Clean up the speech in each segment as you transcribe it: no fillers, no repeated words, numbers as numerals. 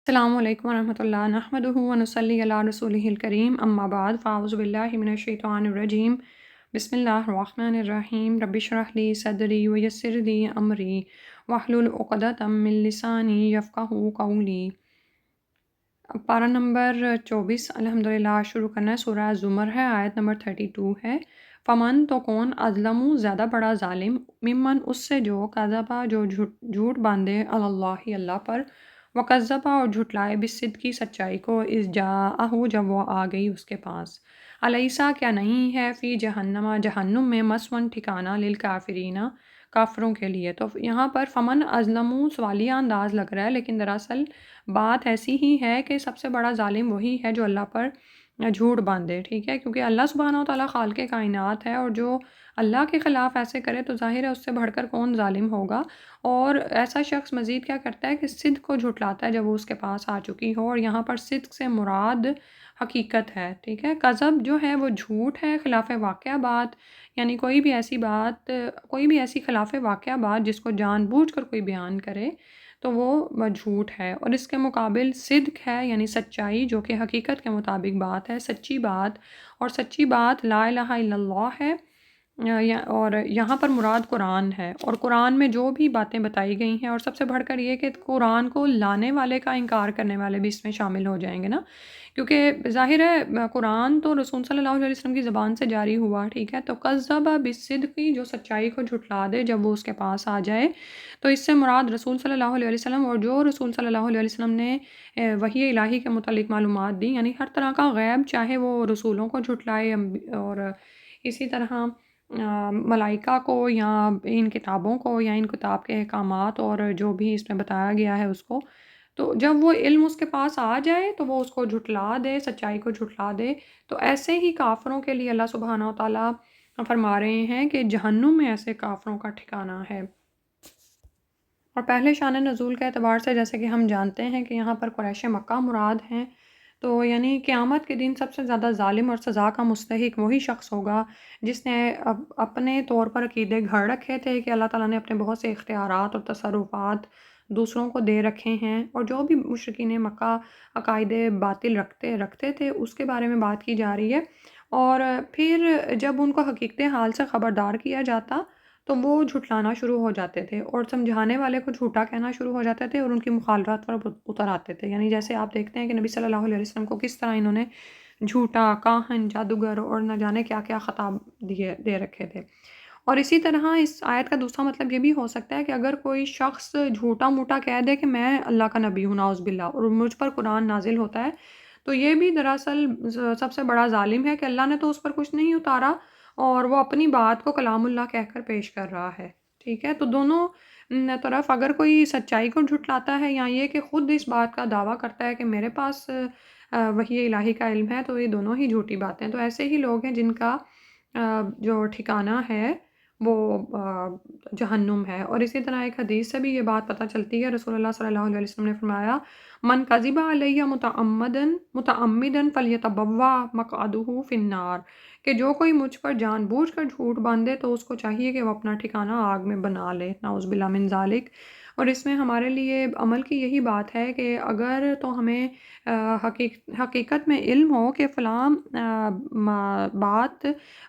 السلام علیکم ورحمۃ اللہ نحمدہ ونصلی علی رسولہ الکریم اما بعد فاعوذ باللہ من الشیطان الرجیم بسم اللہ الرحمن الرحیم رب اشرح لی صدری ویسر لی امری واحلل عقدۃ من لسانی یفقہوا قولی۔ پارہ نمبر 24 الحمدللہ شروع کرنا ہے۔ سورہ زمر ہے، آیت نمبر 32 ہے۔ فمن تو کون اظلم زیادہ بڑا ظالم ممن اس سے جو کذبا جو جھوٹ باندھے اللہ اللہ پر، وکذبا اور جھٹلائے بالصدق کی سچائی کو، اذ جاءہ جب وہ آ گئی اس کے پاس، الیسا کیا نہیں ہے، فی جہنم جہنم میں، مسون ٹھکانہ للکافرین کافروں کے لیے۔ تو یہاں پر فمن اظلم سوالیہ انداز لگ رہا ہے، لیکن دراصل بات ایسی ہی ہے کہ سب سے بڑا ظالم وہی ہے جو اللہ پر جھوٹ باندھے، ٹھیک ہے، کیونکہ اللہ سبحانہ و تعالیٰ خالق کائنات ہے، اور جو اللہ کے خلاف ایسے کرے تو ظاہر ہے اس سے بڑھ کر کون ظالم ہوگا۔ اور ایسا شخص مزید کیا کرتا ہے کہ صدق کو جھٹلاتا ہے جب وہ اس کے پاس آ چکی ہو، اور یہاں پر صدق سے مراد حقیقت ہے، ٹھیک ہے۔ کذب جو ہے وہ جھوٹ ہے، خلاف واقعہ بات، یعنی کوئی بھی ایسی خلاف واقعہ بات جس کو جان بوجھ کر کوئی بیان کرے تو وہ جھوٹ ہے، اور اس کے مقابل صدق ہے، یعنی سچائی، جو کہ حقیقت کے مطابق بات ہے، سچی بات، اور سچی بات لا الہ الا اللہ ہے۔ اور یہاں پر مراد قرآن ہے، اور قرآن میں جو بھی باتیں بتائی گئی ہیں، اور سب سے بڑھ کر یہ کہ قرآن کو لانے والے کا انکار کرنے والے بھی اس میں شامل ہو جائیں گے نا، کیونکہ ظاہر ہے قرآن تو رسول صلی اللہ علیہ وسلم کی زبان سے جاری ہوا، ٹھیک ہے۔ تو کذب بالصدق، جو سچائی کو جھٹلا دے جب وہ اس کے پاس آ جائے، تو اس سے مراد رسول صلی اللہ علیہ وسلم، اور جو رسول صلی اللہ علیہ وسلم نے وحی الہی کے متعلق معلومات دی، یعنی ہر طرح کا غیب، چاہے وہ رسولوں کو جھٹلائے اور اسی طرح ملائکہ کو، یا ان کتابوں کو، یا ان کتاب کے احکامات اور جو بھی اس میں بتایا گیا ہے اس کو، تو جب وہ علم اس کے پاس آ جائے تو وہ اس کو جھٹلا دے، سچائی کو جھٹلا دے۔ تو ایسے ہی کافروں کے لیے اللہ سبحانہ و تعالیٰ فرما رہے ہیں کہ جہنم میں ایسے کافروں کا ٹھکانہ ہے۔ اور پہلے شان نزول کے اعتبار سے جیسے کہ ہم جانتے ہیں کہ یہاں پر قریش مکہ مراد ہیں، تو یعنی قیامت کے دن سب سے زیادہ ظالم اور سزا کا مستحق وہی شخص ہوگا جس نے اپنے طور پر عقیدے گھڑ رکھے تھے کہ اللہ تعالیٰ نے اپنے بہت سے اختیارات اور تصرفات دوسروں کو دے رکھے ہیں، اور جو بھی مشرکین مکہ عقائد باطل رکھتے تھے اس کے بارے میں بات کی جا رہی ہے۔ اور پھر جب ان کو حقیقت حال سے خبردار کیا جاتا تو وہ جھٹلانا شروع ہو جاتے تھے، اور سمجھانے والے کو جھوٹا کہنا شروع ہو جاتے تھے، اور ان کی مخالفت پر اتر آتے تھے۔ یعنی جیسے آپ دیکھتے ہیں کہ نبی صلی اللہ علیہ وسلم کو کس طرح انہوں نے جھوٹا، کاہن، جادوگر اور نہ جانے کیا کیا خطاب دے رکھے تھے۔ اور اسی طرح اس آیت کا دوسرا مطلب یہ بھی ہو سکتا ہے کہ اگر کوئی شخص جھوٹا موٹا کہہ دے کہ میں اللہ کا نبی ہوں، نعوذ باللہ، اور مجھ پر قرآن نازل ہوتا ہے، تو یہ بھی دراصل سب سے بڑا ظالم ہے کہ اللہ نے تو اس پر کچھ نہیں اتارا، اور وہ اپنی بات کو کلام اللہ کہہ کر پیش کر رہا ہے، ٹھیک ہے۔ تو دونوں طرف اگر کوئی سچائی کو جھٹلاتا ہے، یا یہ کہ خود اس بات کا دعویٰ کرتا ہے کہ میرے پاس وحی الہی کا علم ہے، تو یہ دونوں ہی جھوٹی باتیں ہیں۔ تو ایسے ہی لوگ ہیں جن کا جو ٹھکانہ ہے وہ جہنم ہے۔ اور اسی طرح ایک حدیث سے بھی یہ بات پتہ چلتی ہے، رسول اللہ صلی اللہ علیہ وسلم نے فرمایا، من کذب علیہ متعمدا فلیتبوأ مقعدہ فی النار، کہ جو کوئی مجھ پر جان بوجھ کر جھوٹ باندھے تو اس کو چاہیے کہ وہ اپنا ٹھکانہ آگ میں بنا لے، نعوذ باللہ من ذالک۔ اور اس میں ہمارے لیے عمل کی یہی بات ہے کہ اگر تو ہمیں حقیقت میں علم ہو کہ فلاں بات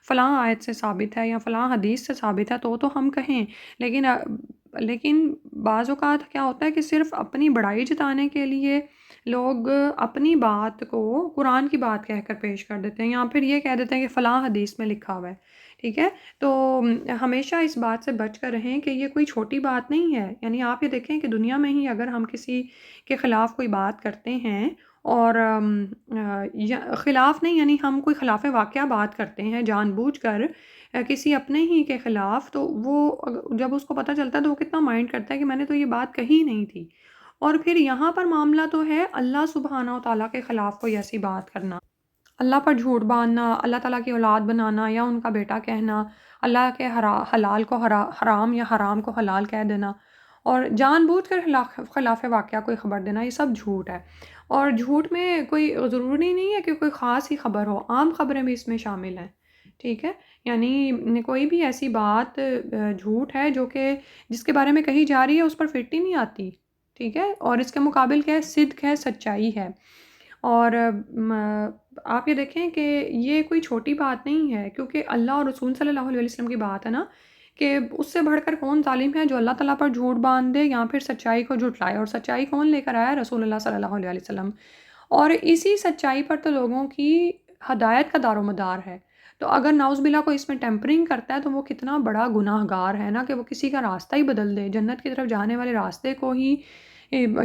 فلاں آیت سے ثابت ہے یا فلاں حدیث سے ثابت ہے تو ہم کہیں، لیکن بعض اوقات کیا ہوتا ہے کہ صرف اپنی بڑائی جتانے کے لیے لوگ اپنی بات کو قرآن کی بات کہہ کر پیش کر دیتے ہیں، یا پھر یہ کہہ دیتے ہیں کہ فلاں حدیث میں لکھا ہوا ہے، ٹھیک ہے۔ تو ہمیشہ اس بات سے بچ کر رہیں کہ یہ کوئی چھوٹی بات نہیں ہے۔ یعنی آپ یہ دیکھیں کہ دنیا میں ہی اگر ہم کسی کے خلاف کوئی بات کرتے ہیں، اور خلاف نہیں، یعنی ہم کوئی خلاف واقعہ بات کرتے ہیں جان بوجھ کر کسی اپنے ہی کے خلاف، تو وہ جب اس کو پتہ چلتا ہے تو وہ کتنا مائنڈ کرتا ہے کہ میں نے تو یہ بات کہی نہیں تھی۔ اور پھر یہاں پر معاملہ تو ہے اللہ سبحانہ و تعالیٰ کے خلاف کوئی ایسی بات کرنا، اللہ پر جھوٹ باندھنا، اللہ تعالیٰ کی اولاد بنانا یا ان کا بیٹا کہنا، اللہ کے حلال کو حرام یا حرام کو حلال کہہ دینا، اور جان بوجھ کر خلاف واقعہ کوئی خبر دینا، یہ سب جھوٹ ہے۔ اور جھوٹ میں کوئی ضروری نہیں ہے کہ کوئی خاص ہی خبر ہو، عام خبریں بھی اس میں شامل ہیں، ٹھیک ہے۔ یعنی کوئی بھی ایسی بات جھوٹ ہے جو کہ جس کے بارے میں کہی جا رہی ہے اس پر فٹ ہی نہیں آتی، ٹھیک ہے، اور اس کے مقابل کیا ہے؟ صدق ہے، سچائی ہے۔ اور آپ یہ دیکھیں کہ یہ کوئی چھوٹی بات نہیں ہے، کیونکہ اللہ اور رسول صلی اللہ علیہ وسلم کی بات ہے نا، کہ اس سے بڑھ کر کون ظالم ہے جو اللہ تعالیٰ پر جھوٹ باندھ دے یا پھر سچائی کو جھٹلائے، اور سچائی کون لے کر آیا؟ رسول اللہ صلی اللہ علیہ وسلم۔ اور اسی سچائی پر تو لوگوں کی ہدایت کا دار و مدار ہے۔ تو اگر نعوذ باللہ کوئی اس میں ٹیمپرنگ کرتا ہے تو وہ کتنا بڑا گناہ گار ہے نا، کہ وہ کسی کا راستہ ہی بدل دے، جنت کی طرف جانے والے راستے کو ہی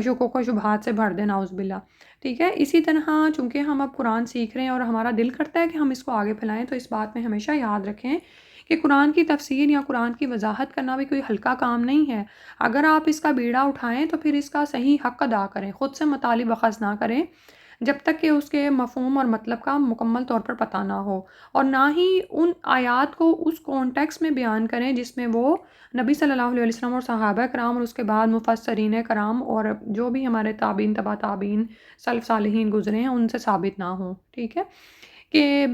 شکوک و شبہات سے بھر دے، نعوذ باللہ۔ ٹھیک ہے، اسی طرح چونکہ ہم اب قرآن سیکھ رہے ہیں اور ہمارا دل کرتا ہے کہ ہم اس کو آگے پھیلائیں، تو اس بات میں ہمیشہ یاد رکھیں کہ قرآن کی تفسیر یا قرآن کی وضاحت کرنا بھی کوئی ہلکا کام نہیں ہے۔ اگر آپ اس کا بیڑا اٹھائیں تو پھر اس کا صحیح حق ادا کریں، خود سے مطالب اخذ نہ کریں جب تک کہ اس کے مفہوم اور مطلب کا مکمل طور پر پتہ نہ ہو، اور نہ ہی ان آیات کو اس کانٹیکس میں بیان کریں جس میں وہ نبی صلی اللہ علیہ وسلم اور صحابہ کرام اور اس کے بعد مفسرین کرام اور جو بھی ہمارے تابعین تبع تابعین سلف صالحین گزرے ہیں ان سے ثابت نہ ہوں۔ ٹھیک ہے، کہ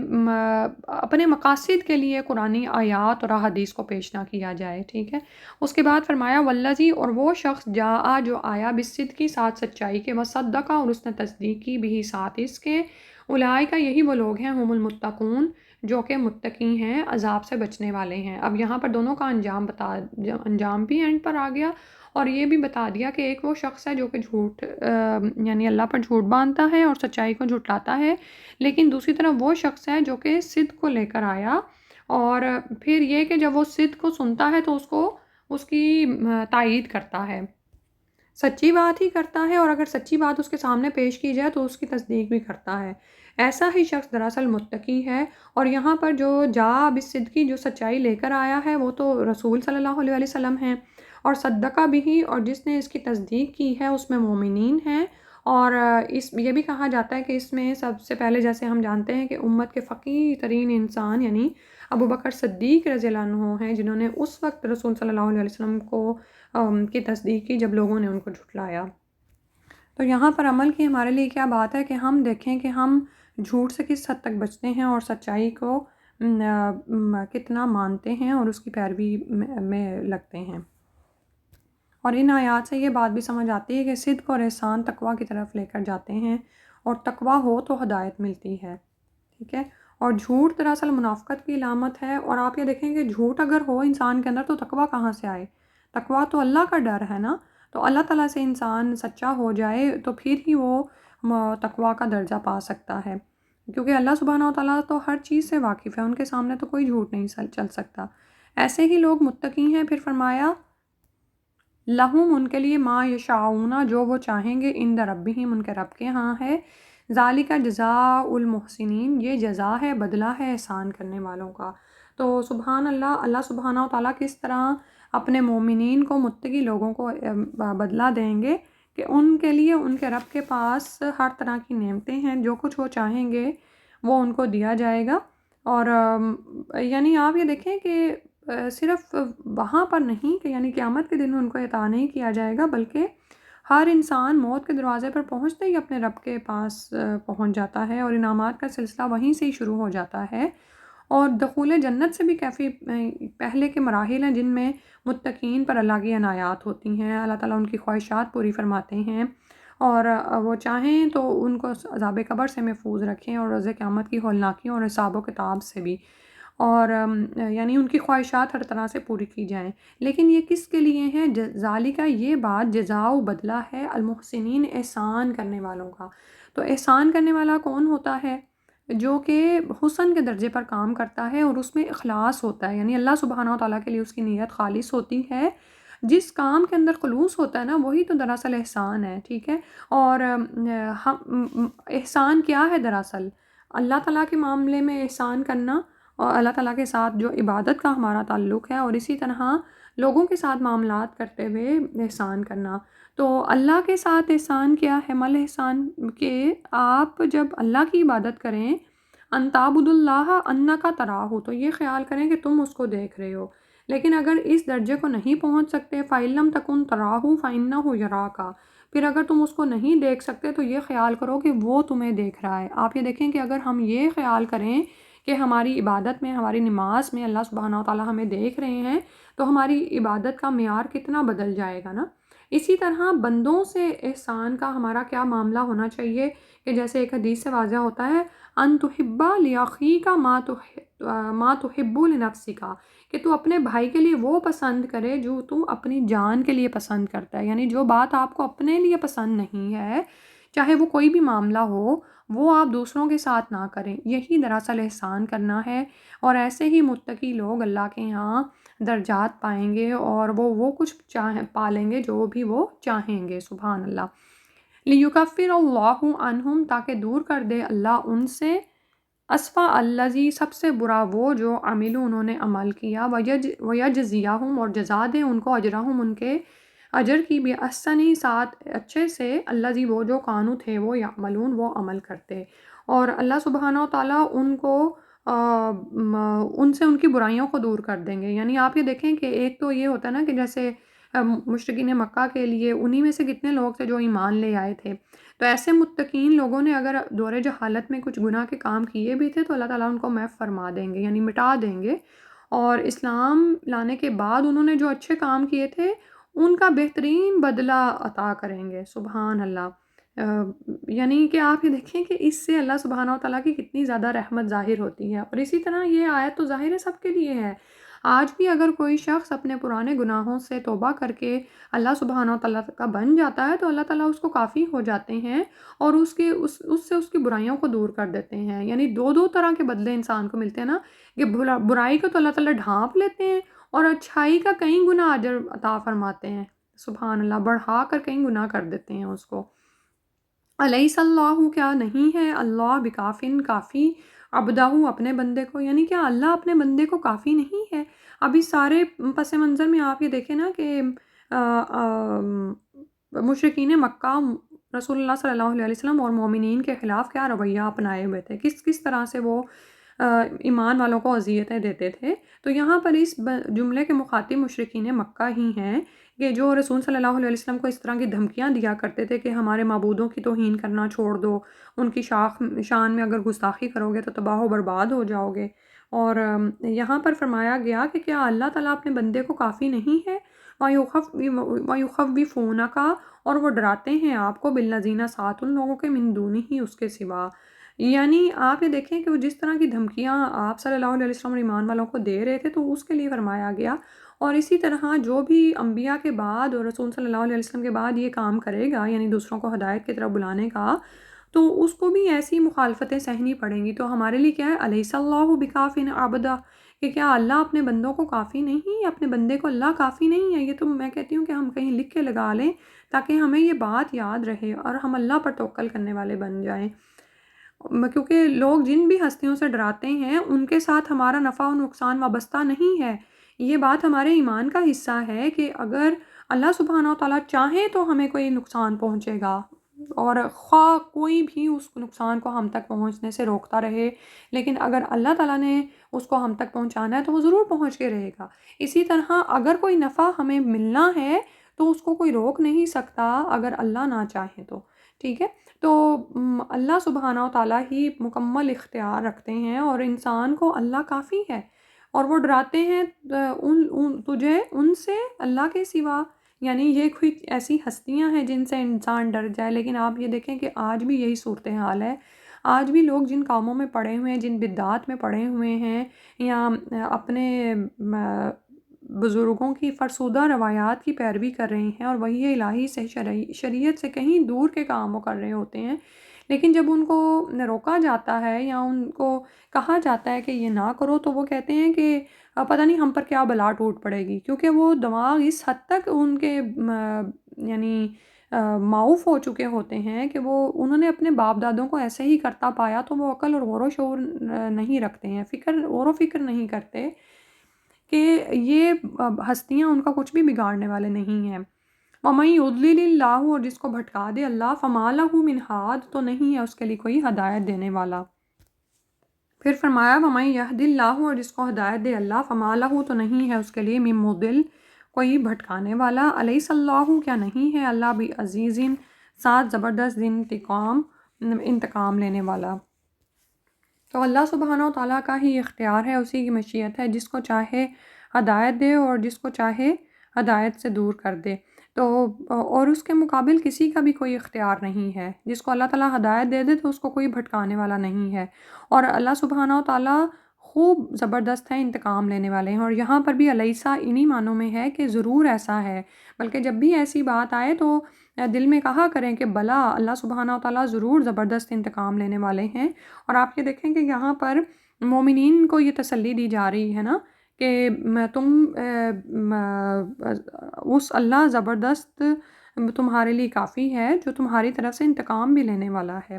اپنے مقاصد کے لیے قرآنی آیات اور احادیث کو پیش نہ کیا جائے۔ ٹھیک ہے، اس کے بعد فرمایا والذی، اور وہ شخص جاء جو آیا بالصدق کی ساتھ سچائی کے، وصدق اور اس نے تصدیق کی بھی ساتھ اس کے، اولئک یہی وہ لوگ ہیں ہم المتقون جو کہ متقی ہیں، عذاب سے بچنے والے ہیں۔ اب یہاں پر دونوں کا انجام بھی اینڈ پر آ گیا، اور یہ بھی بتا دیا کہ ایک وہ شخص ہے جو کہ جھوٹ یعنی اللہ پر جھوٹ باندھتا ہے اور سچائی کو جھٹلاتا ہے، لیکن دوسری طرف وہ شخص ہے جو کہ صدق کو لے کر آیا، اور پھر یہ کہ جب وہ صدق کو سنتا ہے تو اس کی تائید کرتا ہے، سچی بات ہی کرتا ہے، اور اگر سچی بات اس کے سامنے پیش کی جائے تو اس کی تصدیق بھی کرتا ہے۔ ایسا ہی شخص دراصل متقی ہے۔ اور یہاں پر جو جاء بالصدقی، جو سچائی لے کر آیا ہے، وہ تو رسول صلی اللہ علیہ وسلم ہیں، اور صدقہ بھی، اور جس نے اس کی تصدیق کی ہے اس میں مومنین ہیں۔ اور یہ بھی کہا جاتا ہے کہ اس میں سب سے پہلے، جیسے ہم جانتے ہیں کہ امت کے فقیہ ترین انسان یعنی ابو بکر صدیق رضی اللہ عنہ ہیں، جنہوں نے اس وقت رسول صلی اللہ علیہ وسلم کی تصدیق کی جب لوگوں نے ان کو جھٹلایا۔ تو یہاں پر عمل کی ہمارے لیے کیا بات ہے کہ ہم دیکھیں کہ ہم جھوٹ سے کس حد تک بچتے ہیں اور سچائی کو کتنا مانتے ہیں اور اس کی پیروی میں لگتے ہیں۔ اور ان آیات سے یہ بات بھی سمجھ آتی ہے کہ صدق اور احسان تقویٰ کی طرف لے کر جاتے ہیں، اور تقویٰ ہو تو ہدایت ملتی ہے۔ ٹھیک ہے، اور جھوٹ دراصل منافقت کی علامت ہے، اور آپ یہ دیکھیں کہ جھوٹ اگر ہو انسان کے اندر تو تقویٰ کہاں سے آئے؟ تقویٰ تو اللہ کا ڈر ہے نا، تو اللہ تعالیٰ سے انسان سچا ہو جائے تو پھر ہی وہ تقویٰ کا درجہ پا سکتا ہے، کیونکہ اللہ سبحانہ و تعالیٰ تو ہر چیز سے واقف ہے، ان کے سامنے تو کوئی جھوٹ نہیں چل سکتا۔ ایسے ہی لوگ متقی ہیں۔ پھر فرمایا لہم، ان کے لیے، ما یشاؤون، جو وہ چاہیں گے، عند ربہم، ان کے رب کے ہاں ہے، ذالک جزاء المحسنین، یہ جزا ہے، بدلہ ہے احسان کرنے والوں کا۔ تو سبحان اللہ، اللہ سبحانہ و تعالیٰ کس طرح اپنے مومنین کو، متقی لوگوں کو بدلہ دیں گے کہ ان کے لیے ان کے رب کے پاس ہر طرح کی نعمتیں ہیں، جو کچھ وہ چاہیں گے وہ ان کو دیا جائے گا۔ اور یعنی آپ یہ دیکھیں کہ صرف وہاں پر نہیں کہ یعنی قیامت کے دن ان کو عطا نہیں کیا جائے گا، بلکہ ہر انسان موت کے دروازے پر پہنچتے ہی اپنے رب کے پاس پہنچ جاتا ہے، اور انعامات کا سلسلہ وہیں سے ہی شروع ہو جاتا ہے۔ اور دخول جنت سے بھی کافی پہلے کے مراحل ہیں جن میں متقین پر اللہ کی عنایات ہوتی ہیں، اللہ تعالیٰ ان کی خواہشات پوری فرماتے ہیں، اور وہ چاہیں تو ان کو عذاب قبر سے محفوظ رکھیں، اور روز قیامت کی ہولناکیوں اور حساب و کتاب سے بھی، اور یعنی ان کی خواہشات ہر طرح سے پوری کی جائیں۔ لیکن یہ کس کے لیے ہے؟ ذالک، یہ بات، جزاء بدلہ ہے، المحسنین، احسان کرنے والوں کا۔ تو احسان کرنے والا کون ہوتا ہے؟ جو کہ حسن کے درجے پر کام کرتا ہے اور اس میں اخلاص ہوتا ہے، یعنی اللہ سبحانہ و تعالیٰ کے لیے اس کی نیت خالص ہوتی ہے۔ جس کام کے اندر خلوص ہوتا ہے نا، وہی تو دراصل احسان ہے۔ ٹھیک ہے، اور احسان کیا ہے دراصل؟ اللہ تعالیٰ کے معاملے میں احسان کرنا، اور اللہ تعالیٰ کے ساتھ جو عبادت کا ہمارا تعلق ہے، اور اسی طرح لوگوں کے ساتھ معاملات کرتے ہوئے احسان کرنا۔ تو اللہ کے ساتھ احسان کیا ہے؟ مل احسان کہ آپ جب اللہ کی عبادت کریں، ان تعبد اللہ انک تراہ، تو یہ خیال کریں کہ تم اس کو دیکھ رہے ہو۔ لیکن اگر اس درجے کو نہیں پہنچ سکتے، فَإِن لَمْ تَكُنْ تَرَاهُ فَإِنَّهُ يَرَاكَ، پھر اگر تم اس کو نہیں دیکھ سکتے تو یہ خیال کرو کہ وہ تمہیں دیکھ رہا ہے۔ آپ یہ دیکھیں کہ اگر ہم یہ خیال کریں کہ ہماری عبادت میں، ہماری نماز میں اللہ سبحانہ و تعالیٰ ہمیں دیکھ رہے ہیں، تو ہماری عبادت کا معیار کتنا بدل جائے گا نا۔ اسی طرح بندوں سے احسان کا ہمارا کیا معاملہ ہونا چاہیے کہ جیسے ایک حدیث سے واضح ہوتا ہے ان تحب لاخیک ما تحب لنفسک، کہ تو اپنے بھائی کے لیے وہ پسند کرے جو تو اپنی جان کے لیے پسند کرتا ہے، یعنی جو بات آپ کو اپنے لیے پسند نہیں ہے، چاہے وہ کوئی بھی معاملہ ہو، وہ آپ دوسروں کے ساتھ نہ کریں، یہی دراصل احسان کرنا ہے۔ اور ایسے ہی متقی لوگ اللہ کے یہاں درجات پائیں گے اور وہ کچھ پالیں گے جو بھی وہ چاہیں گے، سبحان اللہ۔ لیکفر اللہ عنہم، تاکہ دور کر دے اللہ ان سے، اسفا الذی، سب سے برا وہ جو عملو انہوں نے عمل کیا، ویجزیہم، اور جزا دے ان کو، اجرہم ان کے اجر کی، بھی احسنی، ساتھ اچھے سے، الذی وہ جو کانو تھے وہ یعملون وہ عمل کرتے، اور اللہ سبحانہ و تعالیٰ ان کو ان سے ان کی برائیوں کو دور کر دیں گے۔ یعنی آپ یہ دیکھیں کہ ایک تو یہ ہوتا ہے نا کہ جیسے مشرکین مکہ کے لیے انہی میں سے کتنے لوگ تھے جو ایمان لے آئے تھے، تو ایسے متقین لوگوں نے اگر دور جہالت میں کچھ گناہ کے کام کیے بھی تھے تو اللہ تعالیٰ ان کو معاف فرما دیں گے، یعنی مٹا دیں گے، اور اسلام لانے کے بعد انہوں نے جو اچھے کام کیے تھے ان کا بہترین بدلہ عطا کریں گے، سبحان اللہ۔ یعنی کہ آپ یہ دیکھیں کہ اس سے اللہ سبحانہ و تعالیٰ کی کتنی زیادہ رحمت ظاہر ہوتی ہے، اور اسی طرح یہ آیت تو ظاہر ہے سب کے لیے ہے۔ آج بھی اگر کوئی شخص اپنے پرانے گناہوں سے توبہ کر کے اللہ سبحانہ و تعالیٰ کا بن جاتا ہے تو اللہ تعالیٰ اس کو کافی ہو جاتے ہیں اور اس سے اس کی برائیوں کو دور کر دیتے ہیں۔ یعنی دو طرح کے بدلے انسان کو ملتے ہیں نا، کہ برائی کو تو اللہ تعالیٰ ڈھانپ لیتے ہیں اور اچھائی کا کئی گنا اجر عطا فرماتے ہیں، سبحان اللہ، بڑھا کر کئی گنا کر دیتے ہیں اس کو۔ الیس اللہ، کیا نہیں ہے اللہ بکافن، کافی، عبدہ، اپنے بندے کو، یعنی کیا اللہ اپنے بندے کو کافی نہیں ہے؟ ابھی سارے پس منظر میں آپ یہ دیکھیں نا کہ مشرکین مکہ رسول اللہ صلی اللہ علیہ وسلم اور مومنین کے خلاف کیا رویہ اپنائے ہوئے تھے، کس طرح سے وہ ایمان والوں کو اذیتیں دیتے تھے۔ تو یہاں پر اس جملے کے مخاطب مشرکین مکہ ہی ہیں کہ جو رسول صلی اللہ علیہ وسلم کو اس طرح کی دھمکیاں دیا کرتے تھے کہ ہمارے معبودوں کی توہین کرنا چھوڑ دو، ان کی شان میں اگر گستاخی کرو گے تو تباہ و برباد ہو جاؤ گے۔ اور یہاں پر فرمایا گیا کہ کیا اللہ تعالیٰ اپنے بندے کو کافی نہیں ہے؟ وَيُخَوِّفُونَكَ، اور وہ ڈراتے ہیں آپ کو، بالذین، ساتھ ان لوگوں کے، من دونہ ہی، اس کے سوا۔ یعنی آپ یہ دیکھیں کہ وہ جس طرح کی دھمکیاں آپ صلی اللہ علیہ وسلم اور ایمان والوں کو دے رہے تھے تو اس کے لیے فرمایا گیا، اور اسی طرح جو بھی انبیاء کے بعد اور رسول صلی اللہ علیہ وسلم کے بعد یہ کام کرے گا، یعنی دوسروں کو ہدایت کی طرف بلانے کا، تو اس کو بھی ایسی مخالفتیں سہنی پڑیں گی۔ تو ہمارے لیے کیا ہے، الیس اللہ بکاف عبدہ، کہ کیا اللہ اپنے بندوں کو کافی نہیں ہے، اپنے بندے کو اللہ کافی نہیں ہے؟ یہ تو میں کہتی ہوں کہ ہم کہیں لکھ کے لگا لیں تاکہ ہمیں یہ بات یاد رہے اور ہم اللہ پر توکل کرنے والے بن جائیں، کیونکہ لوگ جن بھی ہستیوں سے ڈراتے ہیں ان کے ساتھ ہمارا نفع و نقصان وابستہ نہیں ہے۔ یہ بات ہمارے ایمان کا حصہ ہے کہ اگر اللہ سبحانہ و تعالیٰ چاہے تو ہمیں کوئی نقصان پہنچے گا، اور خواہ کوئی بھی اس نقصان کو ہم تک پہنچنے سے روکتا رہے، لیکن اگر اللہ تعالیٰ نے اس کو ہم تک پہنچانا ہے تو وہ ضرور پہنچ کے رہے گا۔ اسی طرح اگر کوئی نفع ہمیں ملنا ہے تو اس کو کوئی روک نہیں سکتا اگر اللہ نہ چاہے تو، ٹھیک ہے؟ تو اللہ سبحانہ و تعالیٰ ہی مکمل اختیار رکھتے ہیں اور انسان کو اللہ کافی ہے، اور وہ ڈراتے ہیں تجھے ان سے اللہ کے سوا، یعنی یہ کوئی ایسی ہستیاں ہیں جن سے انسان ڈر جائے۔ لیکن آپ یہ دیکھیں کہ آج بھی یہی صورتحال ہے، آج بھی لوگ جن کاموں میں پڑے ہوئے ہیں، جن بدعات میں پڑے ہوئے ہیں، یا اپنے بزرگوں کی فرسودہ روایات کی پیروی کر رہے ہیں اور وحی الہی سے، شریعت سے کہیں دور کے کام وہ کر رہے ہوتے ہیں، لیکن جب ان کو روکا جاتا ہے یا ان کو کہا جاتا ہے کہ یہ نہ کرو تو وہ کہتے ہیں کہ پتہ نہیں ہم پر کیا بلا ٹوٹ پڑے گی، کیونکہ وہ دماغ اس حد تک ان کے یعنی معاف ہو چکے ہوتے ہیں کہ وہ انہوں نے اپنے باپ دادوں کو ایسے ہی کرتا پایا، تو وہ عقل اور غور و شعور نہیں رکھتے ہیں، غور و فکر نہیں کرتے کہ یہ ہستیاں ان کا کچھ بھی بگاڑنے والے نہیں ہیں۔ وَمَن يُضْلِلِ اللَّهُ، اور جس کو بھٹکا دے اللہ، فَمَا لَهُ مِنْ هَادٍ، تو نہیں ہے اس کے لیے کوئی ہدایت دینے والا۔ پھر فرمایا وَمَن يَهْدِ اللَّهُ، اور جس کو ہدایت دے اللہ، فَمَا لَهُ، تو نہیں ہے اس کے لیے مِن مُضِلٍ، کوئی بھٹکانے والا۔ الیس اللہ، کیا نہیں ہے اللہ بعزیز، ساتھ زبردست انتقام لینے والا۔ تو اللہ سبحانہ و تعالیٰ کا ہی اختیار ہے، اسی کی مشیت ہے، جس کو چاہے ہدایت دے اور جس کو چاہے ہدایت سے دور کر دے۔ تو اور اس کے مقابل کسی کا بھی کوئی اختیار نہیں ہے. جس کو اللہ تعالیٰ ہدایت دے دے تو اس کو کوئی بھٹکانے والا نہیں ہے. اور اللہ سبحانہ و تعالیٰ خوب زبردست ہیں، انتقام لینے والے ہیں. اور یہاں پر بھی الیسا انہی معنوں میں ہے کہ ضرور ایسا ہے، بلکہ جب بھی ایسی بات آئے تو دل میں کہا کریں کہ بلا اللہ سبحانہ و تعالیٰ ضرور زبردست انتقام لینے والے ہیں. اور آپ یہ دیکھیں کہ یہاں پر مومنین کو یہ تسلی دی جا رہی ہے نا کہ تم اس اللہ زبردست تمہارے لیے کافی ہے جو تمہاری طرف سے انتقام بھی لینے والا ہے.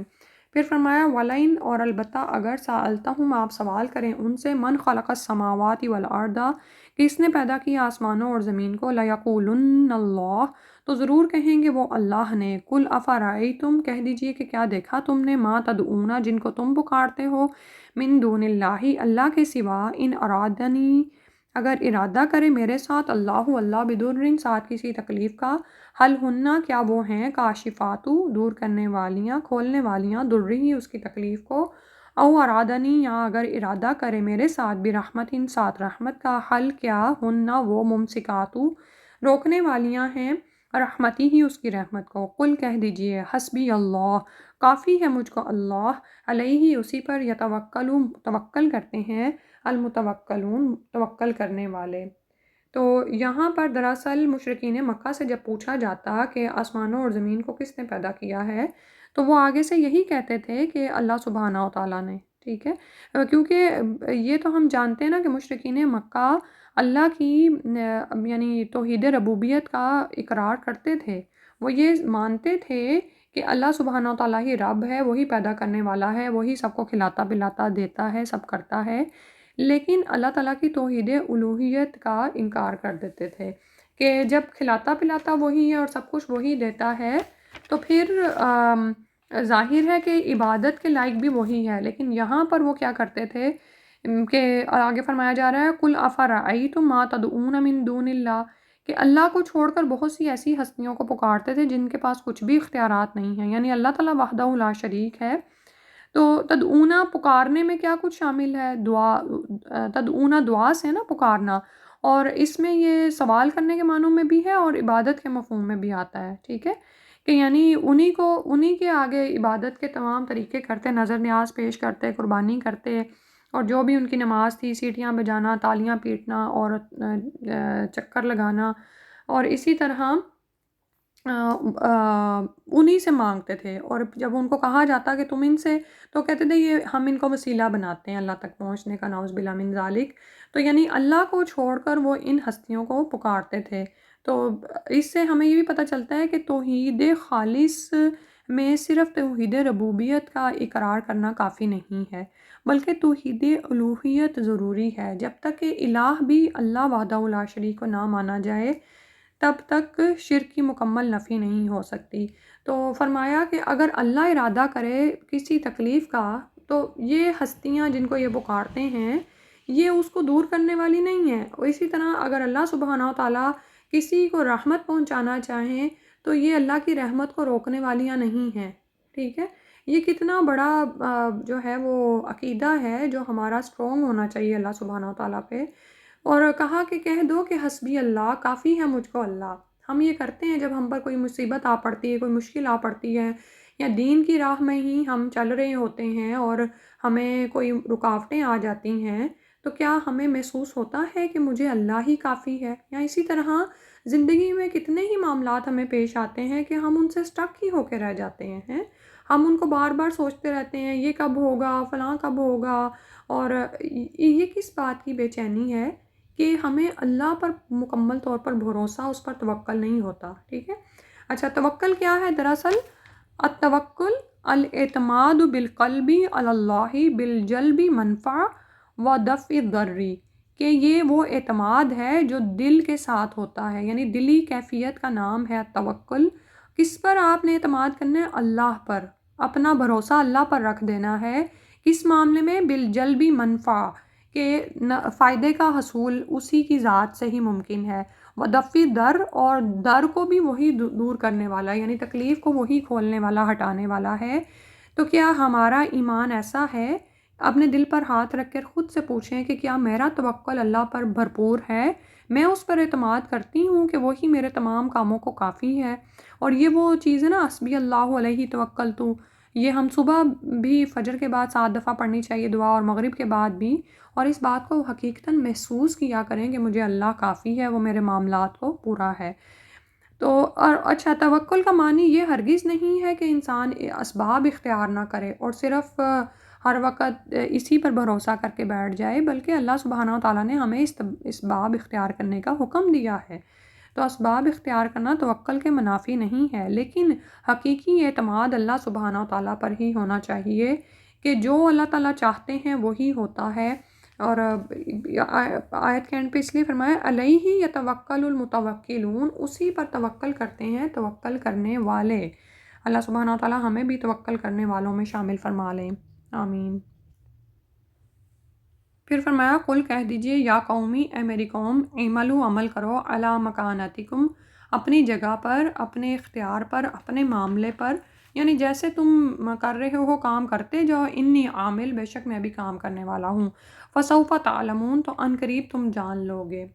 پھر فرمایا وَلَئِن، اور البتہ اگر سألتہم آپ سوال کریں ان سے من خلق السماوات والارض، کس نے پیدا کیا آسمانوں اور زمین کو، لَيَقُولُنَّ اللَّهُ، تو ضرور کہیں گے وہ اللہ نے. قُلْ أَفَرَأَيْتُمْ، کہہ دیجئے کہ کیا دیکھا تم نے، ما تدعون، جن کو تم پکارتے ہو، من دون اللہ، اللہ کے سوا، ان ارادنی، اگر ارادہ کرے میرے ساتھ، اللہ بدرن، ساتھ کسی تکلیف کا، حل ہننا، کیا وہ ہیں، کاشفاتو، دور کرنے والیاں، کھولنے والیاں، درری، اس کی تکلیف کو، او ارادنی، یا اگر ارادہ کرے میرے ساتھ، برحمت، ساتھ رحمت کا، حل کیا ہننا، وہ ممسکاتو، روکنے والیاں ہیں، رحمتی ہی، اس کی رحمت کو. قل، کہہ دیجئے، حسبی اللہ، کافی ہے مجھ کو اللہ، علیہ، اسی پر، توکل کرتے ہیں، المتوکلون، توکل کرنے والے. تو یہاں پر دراصل مشرکین مکہ سے جب پوچھا جاتا کہ آسمانوں اور زمین کو کس نے پیدا کیا ہے، تو وہ آگے سے یہی کہتے تھے کہ اللہ سبحانہ و تعالیٰ نے. ٹھیک ہے، کیونکہ یہ تو ہم جانتے ہیں نا کہ مشرکین مکہ اللہ کی یعنی توحید ربوبیت کا اقرار کرتے تھے. وہ یہ مانتے تھے کہ اللہ سبحانہ و تعالیٰ ہی رب ہے، وہی پیدا کرنے والا ہے، وہی سب کو کھلاتا پلاتا دیتا ہے، سب کرتا ہے. لیکن اللہ تعالیٰ کی توحید الوہیت کا انکار کر دیتے تھے کہ جب کھلاتا پلاتا وہی ہے اور سب کچھ وہی دیتا ہے تو پھر ظاہر ہے کہ عبادت کے لائق بھی وہی ہے. لیکن یہاں پر وہ کیا کرتے تھے کہ آگے فرمایا جا رہا ہے قُلْ أَفَرَأَيْتُمْ مَا تَدْعُونَ مِن دُونِ اللَّهِ، کہ اللہ کو چھوڑ کر بہت سی ایسی ہستیوں کو پکارتے تھے جن کے پاس کچھ بھی اختیارات نہیں ہیں. یعنی اللہ تعالیٰ وحدہ لا شریک ہے. تو تدعونا، پکارنے میں کیا کچھ شامل ہے، دعا، تدعونا دعا سے نا پکارنا، اور اس میں یہ سوال کرنے کے معنوں میں بھی ہے اور عبادت کے مفہوم میں بھی آتا ہے. ٹھیک ہے، کہ یعنی انہی کے آگے عبادت کے تمام طریقے کرتے، نظر نیاز پیش کرتے، قربانی کرتے، اور جو بھی ان کی نماز تھی، سیٹیاں بجانا، تالیاں پیٹنا اور چکر لگانا، اور اسی طرح انہی سے مانگتے تھے. اور جب ان کو کہا جاتا کہ تم ان سے، تو کہتے تھے یہ ہم ان کو وسیلہ بناتے ہیں اللہ تک پہنچنے کا، نعوذ باللہ من ذالک. تو یعنی اللہ کو چھوڑ کر وہ ان ہستیوں کو پکارتے تھے. تو اس سے ہمیں یہ بھی پتہ چلتا ہے کہ توحید خالص میں صرف توحید ربوبیت کا اقرار کرنا کافی نہیں ہے، بلکہ توحید الوہیت ضروری ہے. جب تک کہ الہ بھی اللہ وحدہ لا شریک کو نہ مانا جائے تب تک شرک کی مکمل نفی نہیں ہو سکتی. تو فرمایا کہ اگر اللہ ارادہ کرے کسی تکلیف کا تو یہ ہستیاں جن کو یہ پکارتے ہیں یہ اس کو دور کرنے والی نہیں ہیں. اور اسی طرح اگر اللہ سبحانہ و تعالیٰ کسی کو رحمت پہنچانا چاہیں تو یہ اللہ کی رحمت کو روکنے والیاں نہیں ہیں. ٹھیک ہے، یہ کتنا بڑا جو ہے وہ عقیدہ ہے جو ہمارا اسٹرونگ ہونا چاہیے اللہ سبحانہ و تعالیٰ پہ. اور کہا کہ کہہ دو کہ حسبی اللہ، کافی ہے مجھ کو اللہ. ہم یہ کرتے ہیں جب ہم پر کوئی مصیبت آ پڑتی ہے، کوئی مشکل آ پڑتی ہے، یا دین کی راہ میں ہی ہم چل رہے ہوتے ہیں اور ہمیں کوئی رکاوٹیں آ جاتی ہیں، تو کیا ہمیں محسوس ہوتا ہے کہ مجھے اللہ ہی کافی ہے؟ یا اسی طرح زندگی میں کتنے ہی معاملات ہمیں پیش آتے ہیں کہ ہم ان سے سٹک ہی ہو کے رہ جاتے ہیں. ہم ان کو بار بار سوچتے رہتے ہیں یہ کب ہوگا، فلاں کب ہوگا. اور یہ کس بات کی بے چینی ہے کہ ہمیں اللہ پر مکمل طور پر بھروسہ، اس پر توکل نہیں ہوتا. ٹھیک ہے، اچھا توکل کیا ہے؟ دراصل التوکل الاعتماد بالقلب علی اللہ بالجلب منفع و دفع ضر، کہ یہ وہ اعتماد ہے جو دل کے ساتھ ہوتا ہے، یعنی دلی کیفیت کا نام ہے توکل. کس پر آپ نے اعتماد کرنا ہے؟ اللہ پر. اپنا بھروسہ اللہ پر رکھ دینا ہے. کس معاملے میں؟ بالجلبی منفع، کہ فائدے کا حصول اسی کی ذات سے ہی ممکن ہے. ودفع در، اور در کو بھی وہی دور کرنے والا، یعنی تکلیف کو وہی کھولنے والا، ہٹانے والا ہے. تو کیا ہمارا ایمان ایسا ہے؟ اپنے دل پر ہاتھ رکھ کر خود سے پوچھیں کہ کیا میرا توکل اللہ پر بھرپور ہے، میں اس پر اعتماد کرتی ہوں کہ وہی میرے تمام کاموں کو کافی ہے۔ اور یہ وہ چیز ہے نا، حسبی اللہ علیہ توکلت، یہ ہم صبح بھی فجر کے بعد 7 دفعہ پڑھنی چاہیے دعا، اور مغرب کے بعد بھی، اور اس بات کو حقیقتاً محسوس کیا کریں کہ مجھے اللہ کافی ہے، وہ میرے معاملات کو پورا ہے۔ تو اور اچھا، توکل کا معنی یہ ہرگز نہیں ہے کہ انسان اسباب اختیار نہ کرے اور صرف ہر وقت اسی پر بھروسہ کر کے بیٹھ جائے، بلکہ اللہ سبحانہ و تعالیٰ نے ہمیں اسباب اختیار کرنے کا حکم دیا ہے۔ تو اسباب اختیار کرنا توکل کے منافی نہیں ہے، لیکن حقیقی اعتماد اللہ سبحانہ و تعالیٰ پر ہی ہونا چاہیے کہ جو اللہ تعالیٰ چاہتے ہیں وہی ہوتا ہے۔ اور آیت کے اینڈ پہ اس لیے فرمایا علیہ یتوکل المتوکلون، اسی پر توکل کرتے ہیں توکل کرنے والے۔ اللہ سبحانہ و تعالیٰ ہمیں بھی توکل کرنے والوں میں شامل فرما لیں، آمین۔ پھر فرمایا قل کہہ دیجئے یا قومی، اے میری قوم، اعملوا عمل کرو، علی مکانتکم، اپنی جگہ پر، اپنے اختیار پر، اپنے معاملے پر، یعنی جیسے تم کر رہے ہو کام کرتے جاؤ، انی عامل، بے شک میں بھی کام کرنے والا ہوں، فسوف تعلمون، تو ان قریب تم جان لو گے۔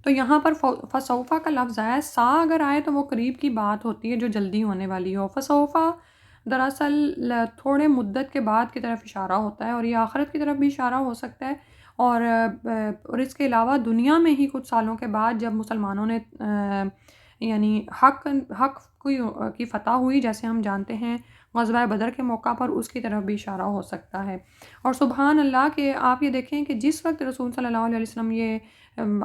تو یہاں پر فسوفا کا لفظ ہے، سا اگر آئے تو وہ قریب کی بات ہوتی ہے جو جلدی ہونے والی ہو۔ فسوفا دراصل تھوڑے مدت کے بعد کی طرف اشارہ ہوتا ہے، اور یہ آخرت کی طرف بھی اشارہ ہو سکتا ہے، اور اس کے علاوہ دنیا میں ہی کچھ سالوں کے بعد جب مسلمانوں نے یعنی حق کی فتح ہوئی، جیسے ہم جانتے ہیں غزوہ بدر کے موقع پر، اس کی طرف بھی اشارہ ہو سکتا ہے۔ اور سبحان اللہ کہ آپ یہ دیکھیں کہ جس وقت رسول صلی اللہ علیہ وسلم یہ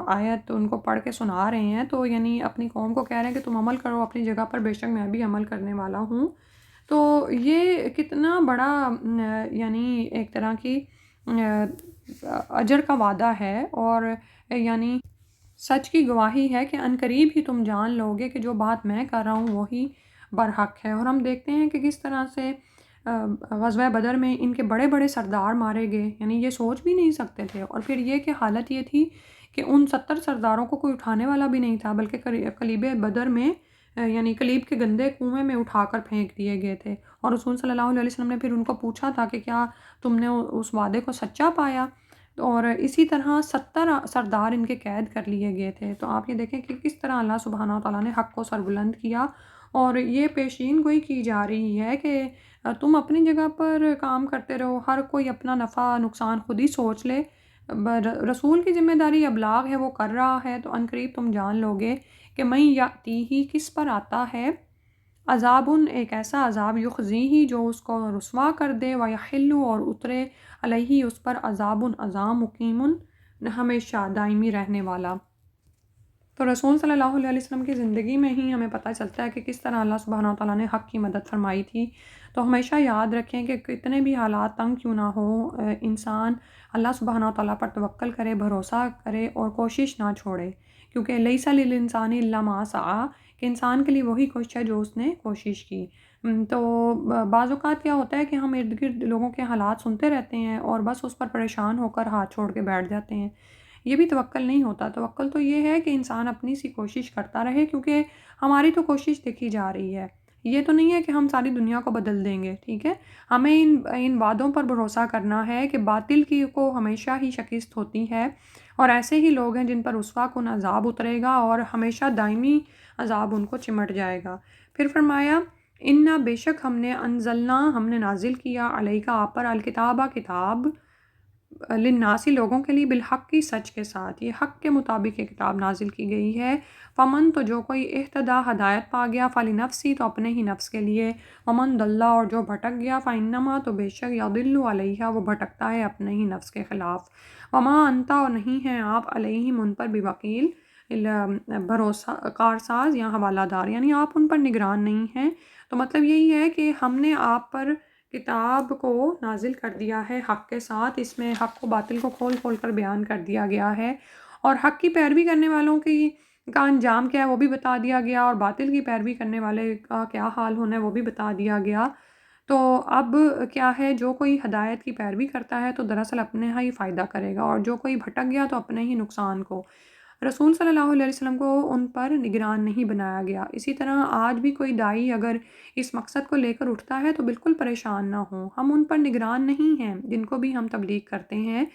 آیت ان کو پڑھ کے سنا رہے ہیں، تو یعنی اپنی قوم کو کہہ رہے ہیں کہ تم عمل کرو اپنی جگہ پر، بے شک میں بھی عمل کرنے والا ہوں۔ تو یہ کتنا بڑا یعنی ایک طرح کی اجر کا وعدہ ہے، اور یعنی سچ کی گواہی ہے کہ عنقریب ہی تم جان لو گے کہ جو بات میں کر رہا ہوں وہی برحق ہے۔ اور ہم دیکھتے ہیں کہ کس طرح سے غزوہ بدر میں ان کے بڑے بڑے سردار مارے گئے، یعنی یہ سوچ بھی نہیں سکتے تھے، اور پھر یہ کہ حالت یہ تھی کہ ان 70 سرداروں کو کوئی اٹھانے والا بھی نہیں تھا، بلکہ کلیب بدر میں یعنی کلیب کے گندے کنویں میں اٹھا کر پھینک دیے گئے تھے۔ اور رسول صلی اللہ علیہ وسلم نے پھر ان کو پوچھا تھا کہ کیا تم نے اس وعدے کو سچا پایا؟ اور اسی طرح 70 سردار ان کے قید کر لیے گئے تھے۔ تو آپ یہ دیکھیں کہ کس طرح اللہ سبحانہ و تعالیٰ نے حق کو سربلند کیا، اور یہ پیشین گوئی کی جا رہی ہے کہ تم اپنی جگہ پر کام کرتے رہو، ہر کوئی اپنا نفع نقصان خود ہی سوچ لے، رسول کی ذمہ داری ابلاغ ہے، وہ کر رہا ہے، تو عنقریب تم جان لو گے کہ میں یاتی ہی کس پر آتا ہے، عذاب، ایک ایسا عذاب، یخزی ہی جو اس کو رسوا کر دے، ویحل، اور اترے، علیہ اس پر، عذاب، عذاب، مقیم، ہمیشہ دائمی رہنے والا۔ تو رسول صلی اللہ علیہ وسلم کی زندگی میں ہی ہمیں پتہ چلتا ہے کہ کس طرح اللہ سبحانہ و تعالیٰ نے حق کی مدد فرمائی تھی۔ تو ہمیشہ یاد رکھیں کہ کتنے بھی حالات تنگ کیوں نہ ہو، انسان اللہ سبحانہ و تعالیٰ پر توکل کرے، بھروسہ کرے، اور کوشش نہ چھوڑے، کیونکہ لیس للانسان الا ما سعی، کہ انسان کے لیے وہی کوشش ہے جو اس نے کوشش کی۔ تو بعض اوقات کیا ہوتا ہے کہ ہم ارد گرد لوگوں کے حالات سنتے رہتے ہیں اور بس اس پر پریشان ہو کر ہاتھ چھوڑ کے بیٹھ جاتے ہیں، یہ بھی توکل نہیں ہوتا۔ توکل تو یہ ہے کہ انسان اپنی سی کوشش کرتا رہے، کیونکہ ہماری تو کوشش دیکھی جا رہی ہے، یہ تو نہیں ہے کہ ہم ساری دنیا کو بدل دیں گے، ٹھیک ہے؟ ہمیں ان وعدوں پر بھروسہ کرنا ہے کہ باطل کی کو ہمیشہ ہی شکست ہوتی ہے، اور ایسے ہی لوگ ہیں جن پر رسوا کن عذاب اترے گا اور ہمیشہ دائمی عذاب ان کو چمٹ جائے گا۔ پھر فرمایا انا، بے شک ہم نے، انزلنا، ہم نے نازل کیا، علیکا آپ پر، الکتابہ کتاب، للناسی لوگوں کے لیے، بالحق کی سچ کے ساتھ، یہ حق کے مطابق یہ کتاب نازل کی گئی ہے۔ فمن، تو جو کوئی اہتدا ہدایت پا گیا، فلنفسی، تو اپنے ہی نفس کے لیے، ومن ضل، اور جو بھٹک گیا، فانما، تو بے شک، یضل علیہا، وہ بھٹکتا ہے اپنے ہی نفس کے خلاف، وما انت، اور نہیں ہیں آپ، علیہم ان پر، بوکیل، بھروسہ کارساز یا حوالہ دار، یعنی آپ ان پر نگران نہیں ہیں۔ تو مطلب یہی ہے کہ ہم نے آپ پر کتاب کو نازل کر دیا ہے حق کے ساتھ، اس میں حق و باطل کو کھول کھول کر بیان کر دیا گیا ہے، اور حق کی پیروی کرنے والوں کا انجام کیا ہے وہ بھی بتا دیا گیا، اور باطل کی پیروی کرنے والے کا کیا حال ہونا ہے وہ بھی بتا دیا گیا۔ تو اب کیا ہے، جو کوئی ہدایت کی پیروی کرتا ہے تو دراصل اپنے ہی فائدہ کرے گا، اور جو کوئی بھٹک گیا تو اپنے ہی نقصان کو۔ رسول صلی اللہ علیہ وسلم کو ان پر نگران نہیں بنایا گیا۔ اسی طرح آج بھی کوئی داعی اگر اس مقصد کو لے کر اٹھتا ہے تو بالکل پریشان نہ ہوں، ہم ان پر نگران نہیں ہیں جن کو بھی ہم تبلیغ کرتے ہیں،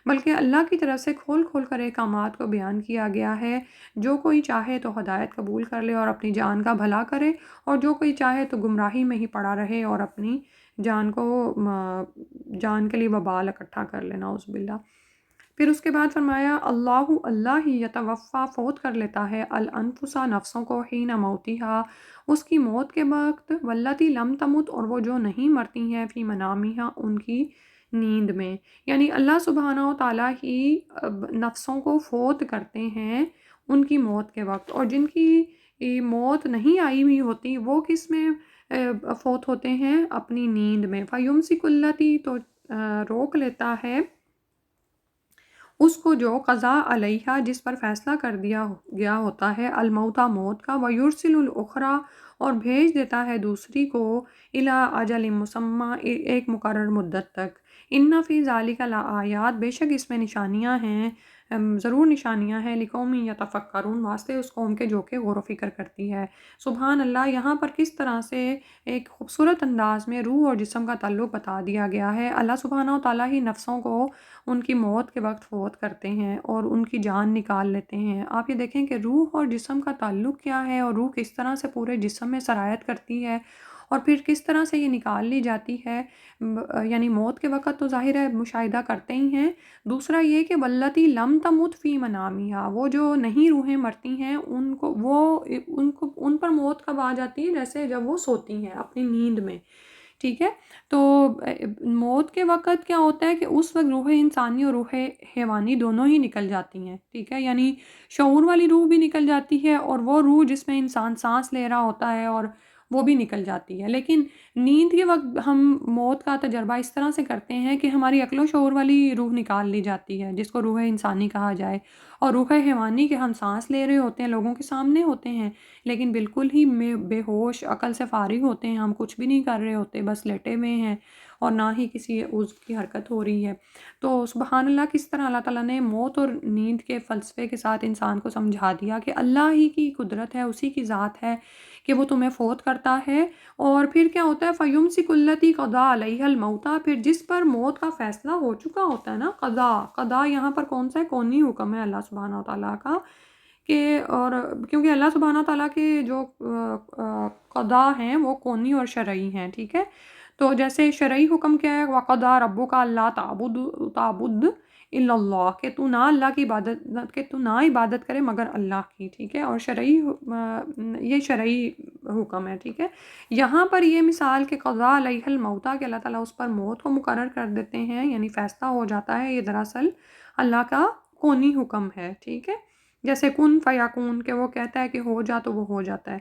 بلکہ اللہ کی طرف سے کھول کھول کر احکامات کو بیان کیا گیا ہے۔ جو کوئی چاہے تو ہدایت قبول کر لے اور اپنی جان کا بھلا کرے، اور جو کوئی چاہے تو گمراہی میں ہی پڑا رہے اور اپنی جان کے لیے وبال اکٹھا کر لینا، نعوذ باللہ۔ پھر اس کے بعد فرمایا اللہ ہی یتوفا، فوت کر لیتا ہے، الانفسا، نفسوں کو، حین موتیہا، اس کی موت کے وقت، واللاتی لم تمت، اور وہ جو نہیں مرتی ہیں، فی منامیہا، ان کی نیند میں۔ یعنی اللہ سبحانہ و تعالیٰ ہی نفسوں کو فوت کرتے ہیں ان کی موت کے وقت، اور جن کی موت نہیں آئی ہوئی ہوتی وہ کس میں فوت ہوتے ہیں؟ اپنی نیند میں۔ فیمسک اللاتی، تو روک لیتا ہے اس کو جو قضا علیہا، جس پر فیصلہ کر دیا گیا ہوتا ہے، الموتا، موت کا، ویرسل الاخری، اور بھیج دیتا ہے دوسری کو، الی اجل مسمى، ایک مقرر مدت تک۔ ان فی ذلک لآیات، بے شک اس میں نشانیاں ہیں، ضرور نشانیاں ہیں، لقوم یتفکرون، واسطے اس قوم کے جو کہ غور و فکر کرتی ہے۔ سبحان اللہ، یہاں پر کس طرح سے ایک خوبصورت انداز میں روح اور جسم کا تعلق بتا دیا گیا ہے۔ اللہ سبحانہ و تعالیٰ ہی نفسوں کو ان کی موت کے وقت فوت کرتے ہیں اور ان کی جان نکال لیتے ہیں۔ آپ یہ دیکھیں کہ روح اور جسم کا تعلق کیا ہے، اور روح کس طرح سے پورے جسم میں سرایت کرتی ہے، اور پھر کس طرح سے یہ نکال لی جاتی ہے۔ یعنی موت کے وقت تو ظاہر ہے مشاہدہ کرتے ہی ہیں۔ دوسرا یہ کہ واللاتی لم تمت فی منامیہا، وہ جو نہیں روحیں مرتی ہیں ان پر موت کب آ جاتی ہے؟ جیسے جب وہ سوتی ہیں اپنی نیند میں، ٹھیک ہے۔ تو موت کے وقت کیا ہوتا ہے کہ اس وقت روح انسانی اور روح حیوانی دونوں ہی نکل جاتی ہیں، ٹھیک ہے، یعنی شعور والی روح بھی نکل جاتی ہے، اور وہ روح جس میں انسان سانس لے رہا ہوتا ہے اور وہ بھی نکل جاتی ہے۔ لیکن نیند کے وقت ہم موت کا تجربہ اس طرح سے کرتے ہیں کہ ہماری عقل و شعور والی روح نکال لی جاتی ہے، جس کو روح انسانی کہا جائے، اور روح حیوانی کے ہم سانس لے رہے ہوتے ہیں، لوگوں کے سامنے ہوتے ہیں، لیکن بالکل ہی بے ہوش، عقل سے فارغ ہوتے ہیں، ہم کچھ بھی نہیں کر رہے ہوتے، بس لیٹے ہوئے ہیں اور نہ ہی کسی عضو کی حرکت ہو رہی ہے۔ تو سبحان اللہ، کس طرح اللہ تعالیٰ نے موت اور نیند کے فلسفے کے ساتھ انسان کو سمجھا دیا کہ اللہ ہی کی قدرت ہے، اسی کی ذات ہے کہ وہ تمہیں فوت کرتا ہے۔ اور پھر کیا ہوتا ہے؟ فَيُمْسِكُ الَّتِي قَضَىٰ عَلَيْهَا الْمَوْتَ، پھر جس پر موت کا فیصلہ ہو چکا ہوتا ہے نا، قضا یہاں پر کون سا ہے؟ کونی حکم ہے اللہ سبحانہ و تعالیٰ کا، کہ اور کیونکہ اللہ سبحانہ و تعالیٰ کے جو قضا ہیں وہ کونی اور شرعی ہیں، ٹھیک ہے۔ تو جیسے شرعی حکم کیا ہے؟ وَقَضَىٰ رَبُّكَ أَلَّا تَعْبُدُوا إِلَّا اللَّهَ، کہ تو نہ اللہ کی عبادت، کہ تو نہ عبادت کرے مگر اللہ کی، ٹھیک ہے۔ اور شرعی یہ شرعی حکم ہے، ٹھیک ہے۔ یہاں پر یہ مثال کہ قضا علیہ الموت، کہ اللہ تعالیٰ اس پر موت کو مقرر کر دیتے ہیں، یعنی فیصلہ ہو جاتا ہے، یہ دراصل اللہ کا کونی حکم ہے، ٹھیک ہے۔ جیسے کن فیکون، کہ وہ کہتا ہے کہ ہو جا تو وہ ہو جاتا ہے۔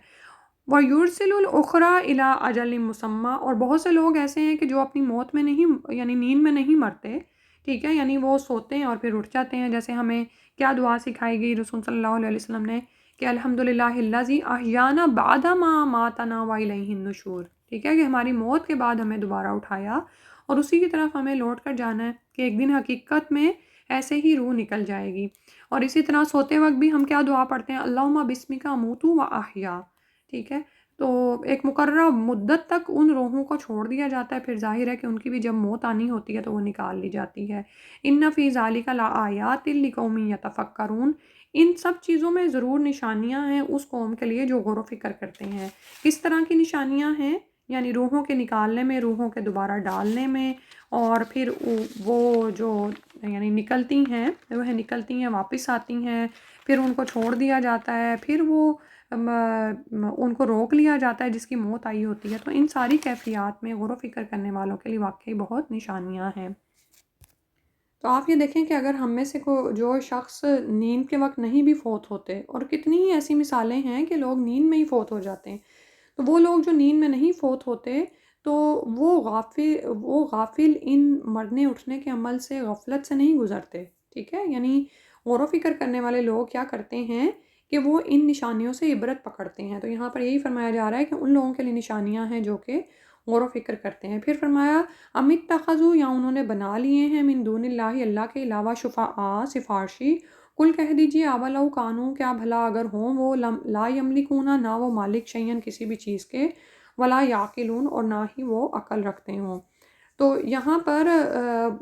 وَيُرْسِلُ الْأُخْرَىٰ إِلَىٰ أَجَلٍ مُّسَمًّى، اور بہت سے لوگ ایسے ہیں کہ جو اپنی موت میں نہیں، یعنی نیند میں نہیں مرتے، ٹھیک ہے، یعنی وہ سوتے ہیں اور پھر اٹھ جاتے ہیں۔ جیسے ہمیں کیا دعا سکھائی گئی رسول صلی اللہ علیہ وسلم نے کہ الحمدللہ الذی احیانا بعد ما ماتنا وإلیہ النشور، ٹھیک ہے، کہ ہماری موت کے بعد ہمیں دوبارہ اٹھایا اور اسی کی طرف ہمیں لوٹ کر جانا ہے، کہ ایک دن حقیقت میں ایسے ہی روح نکل جائے گی۔ اور اسی طرح سوتے وقت بھی ہم کیا دعا پڑھتے ہیں؟ اللہم بسمک اموت و احیا، ٹھیک ہے۔ تو ایک مقررہ مدت تک ان روحوں کو چھوڑ دیا جاتا ہے، پھر ظاہر ہے کہ ان کی بھی جب موت آنی ہوتی ہے تو وہ نکال لی جاتی ہے۔ ان فی ذالک لآیات لقوم یتفکرون، ان سب چیزوں میں ضرور نشانیاں ہیں اس قوم کے لیے جو غور و فکر کرتے ہیں۔ کس طرح کی نشانیاں ہیں؟ یعنی روحوں کے نکالنے میں، روحوں کے دوبارہ ڈالنے میں، اور پھر وہ جو یعنی نکلتی ہیں واپس آتی ہیں، پھر ان کو چھوڑ دیا جاتا ہے، پھر وہ ان کو روک لیا جاتا ہے جس کی موت آئی ہوتی ہے۔ تو ان ساری کیفیات میں غور و فکر کرنے والوں کے لیے واقعی بہت نشانیاں ہیں۔ تو آپ یہ دیکھیں کہ اگر ہم میں سے جو شخص نیند کے وقت نہیں بھی فوت ہوتے، اور کتنی ہی ایسی مثالیں ہیں کہ لوگ نیند میں ہی فوت ہو جاتے ہیں، تو وہ لوگ جو نیند میں نہیں فوت ہوتے تو وہ غافل ان مرنے اٹھنے کے عمل سے، غفلت سے نہیں گزرتے، ٹھیک ہے۔ یعنی غور و فکر کرنے والے لوگ کیا کرتے ہیں کہ وہ ان نشانیوں سے عبرت پکڑتے ہیں۔ تو یہاں پر یہی فرمایا جا رہا ہے کہ ان لوگوں کے لیے نشانیاں ہیں جو کہ غور و فکر کرتے ہیں۔ پھر فرمایا امیت تخذو، یا انہوں نے بنا لیے ہیں، من دون اللہ، اللہ کے علاوہ، شفعاء، سفارشی، کل کہہ دیجیے اولو کانو، کیا بھلا اگر ہوں وہ لا یملکونا، نہ وہ مالک شیئن کسی بھی چیز کے، ولا یعقلون اور نہ ہی وہ عقل رکھتے ہوں۔ تو یہاں پر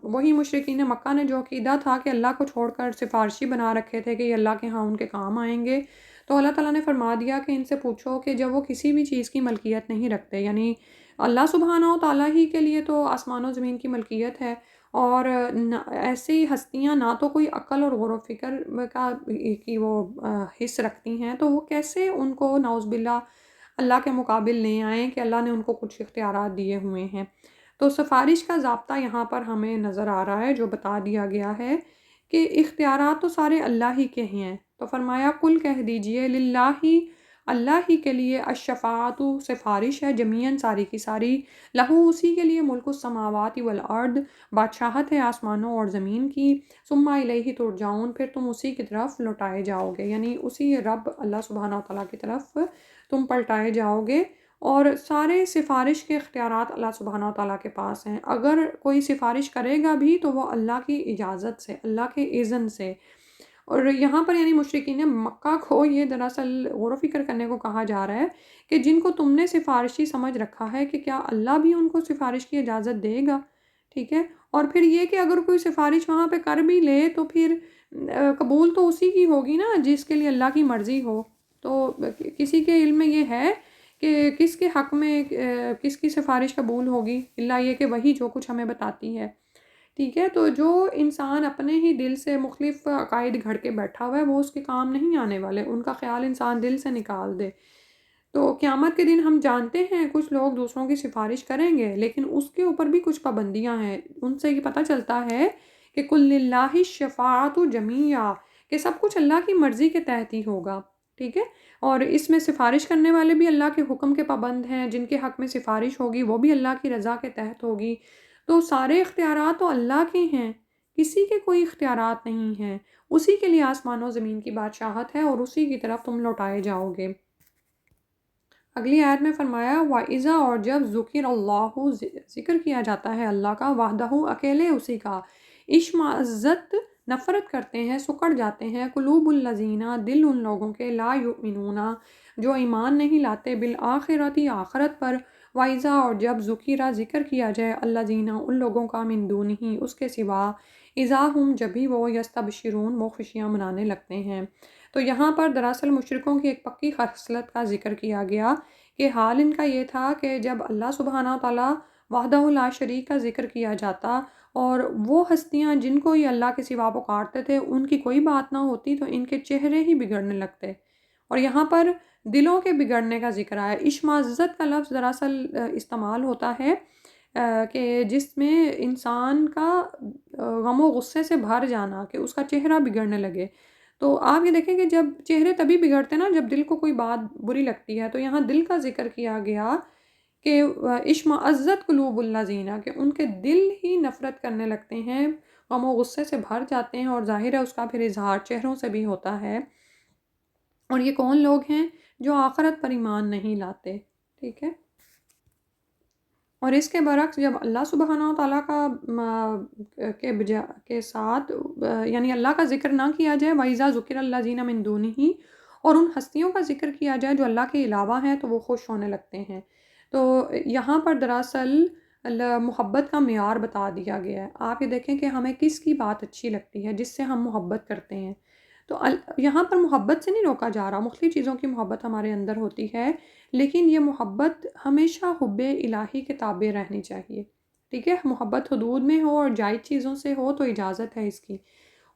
وہی مشرکین مکہ نے جو عقیدہ تھا کہ اللہ کو چھوڑ کر سفارشی بنا رکھے تھے کہ یہ اللہ کے ہاں ان کے کام آئیں گے، تو اللہ تعالیٰ نے فرما دیا کہ ان سے پوچھو کہ جب وہ کسی بھی چیز کی ملکیت نہیں رکھتے، یعنی اللہ سبحانہ و تعالیٰ ہی کے لیے تو آسمان و زمین کی ملکیت ہے، اور ایسی ہستیاں نہ تو کوئی عقل اور غور و فکر کا کی وہ حص رکھتی ہیں، تو وہ کیسے ان کو نعوذ باللہ اللہ کے مقابل لے آئیں کہ اللہ نے ان کو کچھ اختیارات دیے ہوئے ہیں۔ تو سفارش کا ضابطہ یہاں پر ہمیں نظر آ رہا ہے جو بتا دیا گیا ہے کہ اختیارات تو سارے اللہ ہی کے ہیں۔ تو فرمایا کل کہہ دیجئے للہ ہی، اللہ ہی کے لیے، الشفاعت سفارش ہے، جمیعاً ساری کی ساری، لہو اسی کے لیے، ملک السماوات والارض بادشاہت ہے آسمانوں اور زمین کی، ثم الیہ ترجعون پھر تم اسی کی طرف لوٹائے جاؤ گے، یعنی اسی رب اللہ سبحانہ و تعالیٰ کی طرف تم پلٹائے جاؤ گے، اور سارے سفارش کے اختیارات اللہ سبحانہ و تعالیٰ کے پاس ہیں۔ اگر کوئی سفارش کرے گا بھی تو وہ اللہ کی اجازت سے، اللہ کے اذن سے۔ اور یہاں پر یعنی مشرکین مکہ کو یہ دراصل غور و فکر کرنے کو کہا جا رہا ہے کہ جن کو تم نے سفارشی سمجھ رکھا ہے کہ کیا اللہ بھی ان کو سفارش کی اجازت دے گا، ٹھیک ہے؟ اور پھر یہ کہ اگر کوئی سفارش وہاں پہ کر بھی لے تو پھر قبول تو اسی کی ہوگی نا جس کے لیے اللہ کی مرضی ہو۔ تو کسی کے علم میں یہ ہے کہ کس کے حق میں کس کی سفارش قبول ہوگی، اللہ یہ کہ وہی جو کچھ ہمیں بتاتی ہے، ٹھیک ہے؟ تو جو انسان اپنے ہی دل سے مختلف عقائد گھڑ کے بیٹھا ہوا ہے وہ اس کے کام نہیں آنے والے، ان کا خیال انسان دل سے نکال دے۔ تو قیامت کے دن ہم جانتے ہیں کچھ لوگ دوسروں کی سفارش کریں گے، لیکن اس کے اوپر بھی کچھ پابندیاں ہیں، ان سے یہ پتہ چلتا ہے کہ کل للہ الشفاعۃ جمیعا، کہ سب کچھ اللہ کی مرضی کے تحت ہی ہوگا، ٹھیک ہے؟ اور اس میں سفارش کرنے والے بھی اللہ کے حکم کے پابند ہیں، جن کے حق میں سفارش ہوگی وہ بھی اللہ کی رضا کے تحت ہوگی۔ تو سارے اختیارات تو اللہ کے ہیں، کسی کے کوئی اختیارات نہیں ہیں، اسی کے لیے آسمان و زمین کی بادشاہت ہے اور اسی کی طرف تم لوٹائے جاؤ گے۔ اگلی آیت میں فرمایا وَإِذَا، اور جب ذکر اللہ، ذکر کیا جاتا ہے اللہ کا، وحدہ اکیلے اسی کا، اشمعزت نفرت کرتے ہیں، سکڑ جاتے ہیں، قلوب الذین دل ان لوگوں کے، لا یؤمنون جو ایمان نہیں لاتے، بالآخرۃ آخرت پر، وَإِذَا، اور جب ذکر کیا جائے الذین ان لوگوں کا، من دونہ اس کے سوا، اذا ہم جب بھی وہ، یستبشرون وہ خوشیاں منانے لگتے ہیں۔ تو یہاں پر دراصل مشرکوں کی ایک پکی خصلت کا ذکر کیا گیا کہ حال ان کا یہ تھا کہ جب اللہ سبحانہ تعالیٰ وحدہ لا شریک کا ذکر کیا جاتا اور وہ ہستیاں جن کو یہ اللہ کے سوا پکارتے تھے ان کی کوئی بات نہ ہوتی تو ان کے چہرے ہی بگڑنے لگتے، اور یہاں پر دلوں کے بگڑنے کا ذکر آیا۔ اشمعزت کا لفظ دراصل استعمال ہوتا ہے کہ جس میں انسان کا غم و غصے سے بھر جانا، کہ اس کا چہرہ بگڑنے لگے۔ تو آپ یہ دیکھیں کہ جب چہرے تبھی بگڑتے نا جب دل کو کوئی بات بری لگتی ہے، تو یہاں دل کا ذکر کیا گیا کہ اشمعزت قلوب الذین، کہ ان کے دل ہی نفرت کرنے لگتے ہیں، غم و غصے سے بھر جاتے ہیں، اور ظاہر ہے اس کا پھر اظہار چہروں سے بھی ہوتا ہے۔ اور یہ کون لوگ ہیں؟ جو آخرت پر ایمان نہیں لاتے، ٹھیک ہے؟ اور اس کے برعکس جب اللہ سبحانہ تعالیٰ کا کے ساتھ یعنی اللہ کا ذکر نہ کیا جائے، وَإِذَا ذُكِرَ الَّذِينَ مِن دُونِهِ، اور ان ہستیوں کا ذکر کیا جائے جو اللہ کے علاوہ ہیں تو وہ خوش ہونے لگتے ہیں۔ تو یہاں پر دراصل محبت کا معیار بتا دیا گیا ہے۔ آپ یہ دیکھیں کہ ہمیں کس کی بات اچھی لگتی ہے، جس سے ہم محبت کرتے ہیں، تو یہاں پر محبت سے نہیں روکا جا رہا، مختلف چیزوں کی محبت ہمارے اندر ہوتی ہے، لیکن یہ محبت ہمیشہ حب الہی کے تابع رہنی چاہیے، ٹھیک ہے؟ محبت حدود میں ہو اور جائز چیزوں سے ہو تو اجازت ہے اس کی،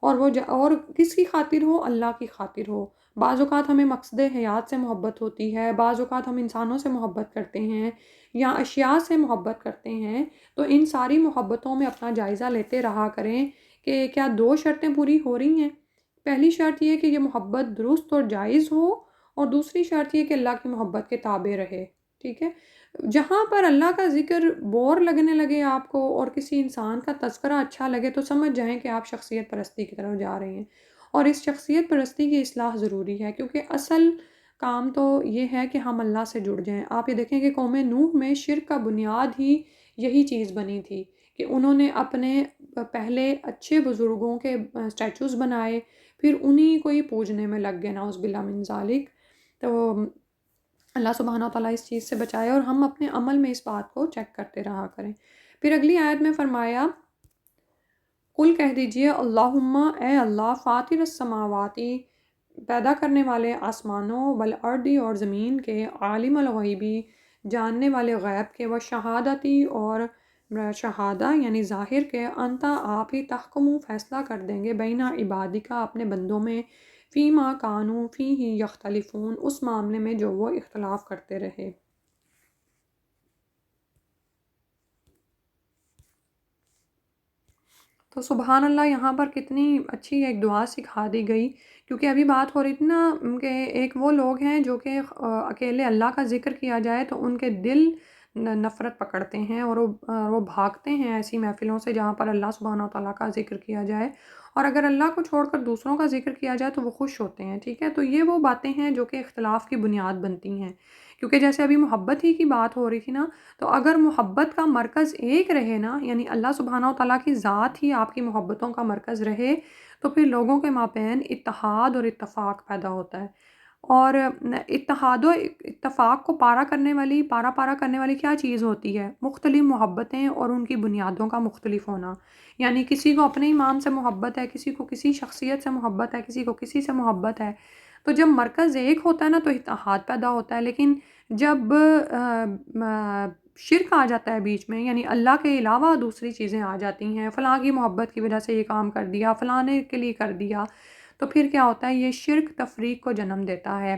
اور وہ اور کس کی خاطر ہو؟ اللہ کی خاطر ہو۔ بعض اوقات ہمیں مقصد حیات سے محبت ہوتی ہے، بعض اوقات ہم انسانوں سے محبت کرتے ہیں یا اشیاء سے محبت کرتے ہیں، تو ان ساری محبتوں میں اپنا جائزہ لیتے رہا کریں کہ کیا دو شرطیں پوری ہو رہی ہیں۔ پہلی شرط یہ کہ یہ محبت درست اور جائز ہو، اور دوسری شرط یہ کہ اللہ کی محبت کے تابع رہے، ٹھیک ہے؟ جہاں پر اللہ کا ذکر بور لگنے لگے آپ کو اور کسی انسان کا تذکرہ اچھا لگے تو سمجھ جائیں کہ آپ شخصیت پرستی کی طرف جا رہے ہیں، اور اس شخصیت پرستی کی اصلاح ضروری ہے، کیونکہ اصل کام تو یہ ہے کہ ہم اللہ سے جڑ جائیں۔ آپ یہ دیکھیں کہ قوم نوح میں شرک کا بنیاد ہی یہی چیز بنی تھی کہ انہوں نے اپنے پہلے اچھے بزرگوں کے اسٹیچوز بنائے، پھر انہی کو ہی پوجنے میں لگ گئے، نعوذ باللہ من ذالک۔ تو اللہ سبحانہ وتعالیٰ اس چیز سے بچائے، اور ہم اپنے عمل میں اس بات کو چیک کرتے رہا کریں۔ پھر اگلی آیت میں فرمایا قل کہہ دیجئے اللہم اے اللہ فاطر السماواتی پیدا کرنے والے آسمانوں والارضی اور زمین کے، عالم الغیبی جاننے والے غیب کے، و شہادتی اور شہادہ یعنی ظاہر کے، انتا آپ ہی تحکم فیصلہ کر دیں گے بین عبادکا اپنے بندوں میں، فیما کانوا فیہ یختلفون اس معاملے میں جو وہ اختلاف کرتے رہے۔ تو سبحان اللہ، یہاں پر کتنی اچھی ایک دعا سکھا دی گئی، کیونکہ ابھی بات ہو رہی تھی نا کہ ایک وہ لوگ ہیں جو کہ اکیلے اللہ کا ذکر کیا جائے تو ان کے دل نفرت پکڑتے ہیں، اور وہ بھاگتے ہیں ایسی محفلوں سے جہاں پر اللہ سبحانہ وتعالیٰ کا ذکر کیا جائے، اور اگر اللہ کو چھوڑ کر دوسروں کا ذکر کیا جائے تو وہ خوش ہوتے ہیں، ٹھیک ہے۔ تو یہ وہ باتیں ہیں جو کہ اختلاف کی بنیاد بنتی ہیں، کیونکہ جیسے ابھی محبت ہی کی بات ہو رہی تھی نا، تو اگر محبت کا مرکز ایک رہے نا، یعنی اللہ سبحانہ وتعالیٰ کی ذات ہی آپ کی محبتوں کا مرکز رہے، تو پھر لوگوں کے مابین اتحاد اور اتفاق پیدا ہوتا ہے۔ اور اتحاد و اتفاق کو پارا کرنے والی کیا چیز ہوتی ہے؟ مختلف محبتیں اور ان کی بنیادوں کا مختلف ہونا، یعنی کسی کو اپنے امام سے محبت ہے، کسی کو کسی شخصیت سے محبت ہے، کسی کو کسی سے محبت ہے، تو جب مرکز ایک ہوتا ہے نا تو اتحاد پیدا ہوتا ہے۔ لیکن جب شرک آ جاتا ہے بیچ میں، یعنی اللہ کے علاوہ دوسری چیزیں آ جاتی ہیں، فلاں کی محبت کی وجہ سے یہ کام کر دیا، فلاں نے کے لیے کر دیا، تو پھر کیا ہوتا ہے؟ یہ شرک تفریق کو جنم دیتا ہے،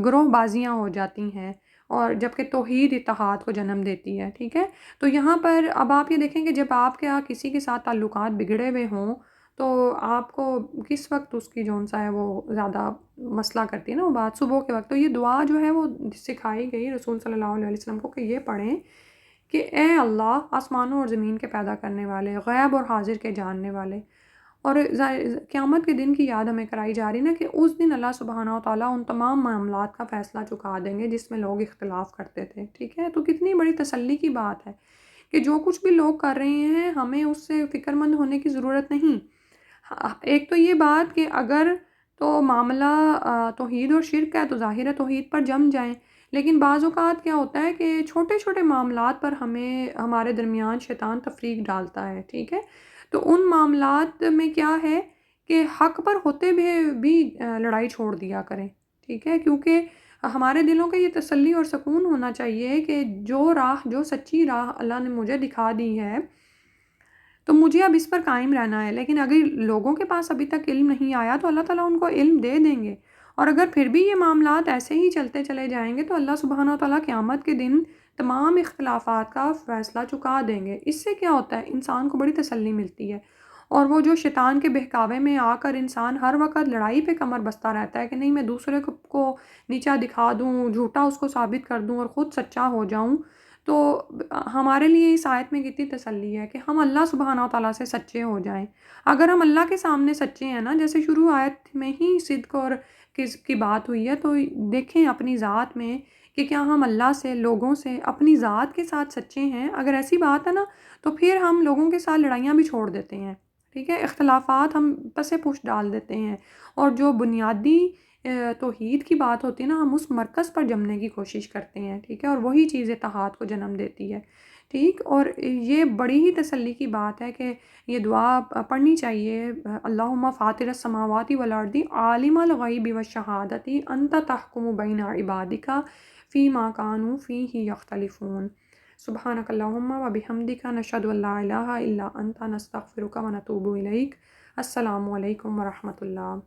گروہ بازیاں ہو جاتی ہیں، اور جبکہ توحید اتحاد کو جنم دیتی ہے، ٹھیک ہے۔ تو یہاں پر اب آپ یہ دیکھیں کہ جب آپ کے کسی کے ساتھ تعلقات بگڑے ہوئے ہوں تو آپ کو کس وقت اس کی جون سا ہے وہ زیادہ مسئلہ کرتی ہے نا وہ بات، صبح کے وقت۔ تو یہ دعا جو ہے وہ سکھائی گئی رسول صلی اللہ علیہ وسلم کو کہ یہ پڑھیں کہ اے اللہ آسمانوں اور زمین کے پیدا کرنے والے، غیب اور حاضر کے جاننے والے، اور قیامت کے دن کی یاد ہمیں کرائی جا رہی نا کہ اس دن اللہ سبحانہ و تعالیٰ ان تمام معاملات کا فیصلہ چکا دیں گے جس میں لوگ اختلاف کرتے تھے، ٹھیک ہے۔ تو کتنی بڑی تسلی کی بات ہے کہ جو کچھ بھی لوگ کر رہے ہیں ہمیں اس سے فکر مند ہونے کی ضرورت نہیں۔ ایک تو یہ بات کہ اگر تو معاملہ توحید اور شرک ہے تو ظاہر ہے توحید پر جم جائیں، لیکن بعض اوقات کیا ہوتا ہے کہ چھوٹے چھوٹے معاملات پر ہمارے درمیان شیطان تفریق ڈالتا ہے، ٹھیک ہے۔ تو ان معاملات میں کیا ہے کہ حق پر ہوتے بھی لڑائی چھوڑ دیا کریں، ٹھیک ہے، کیونکہ ہمارے دلوں کا یہ تسلی اور سکون ہونا چاہیے کہ جو سچی راہ اللہ نے مجھے دکھا دی ہے تو مجھے اب اس پر قائم رہنا ہے۔ لیکن اگر لوگوں کے پاس ابھی تک علم نہیں آیا تو اللہ تعالیٰ ان کو علم دے دیں گے، اور اگر پھر بھی یہ معاملات ایسے ہی چلتے چلے جائیں گے تو اللہ سبحانہ وتعالیٰ قیامت کے دن تمام اختلافات کا فیصلہ چکا دیں گے۔ اس سے کیا ہوتا ہے؟ انسان کو بڑی تسلی ملتی ہے، اور وہ جو شیطان کے بہکاوے میں آ کر انسان ہر وقت لڑائی پہ کمر بستہ رہتا ہے کہ نہیں میں دوسرے کو نیچا دکھا دوں، جھوٹا اس کو ثابت کر دوں اور خود سچا ہو جاؤں، تو ہمارے لیے اس آیت میں کتنی تسلی ہے کہ ہم اللہ سبحانہ وتعالیٰ سے سچے ہو جائیں۔ اگر ہم اللہ کے سامنے سچے ہیں نا، جیسے شروع آیت میں ہی صدق اور کذب کی بات ہوئی ہے، تو دیکھیں اپنی ذات میں کہ کیا ہم اللہ سے، لوگوں سے، اپنی ذات کے ساتھ سچے ہیں۔ اگر ایسی بات ہے نا تو پھر ہم لوگوں کے ساتھ لڑائیاں بھی چھوڑ دیتے ہیں، ٹھیک ہے، اختلافات ہم پسے پوچھ ڈال دیتے ہیں، اور جو بنیادی توحید کی بات ہوتی ہے نا ہم اس مرکز پر جمنے کی کوشش کرتے ہیں، ٹھیک ہے، اور وہی چیز اتحاد کو جنم دیتی ہے، ٹھیک۔ اور یہ بڑی ہی تسلی کی بات ہے کہ یہ دعا پڑھنی چاہیے، اللہم فاطر السماوات والارض عالم الغیب والشہادۃ انت تحکم بین عبادک فیما کانوا فیہ یختلفون، سبحانک اللہم وبحمدک نشہد ان لا الہ الا انت نستغفرک ونتوب الیک۔ السلام علیکم ورحمۃ اللہ۔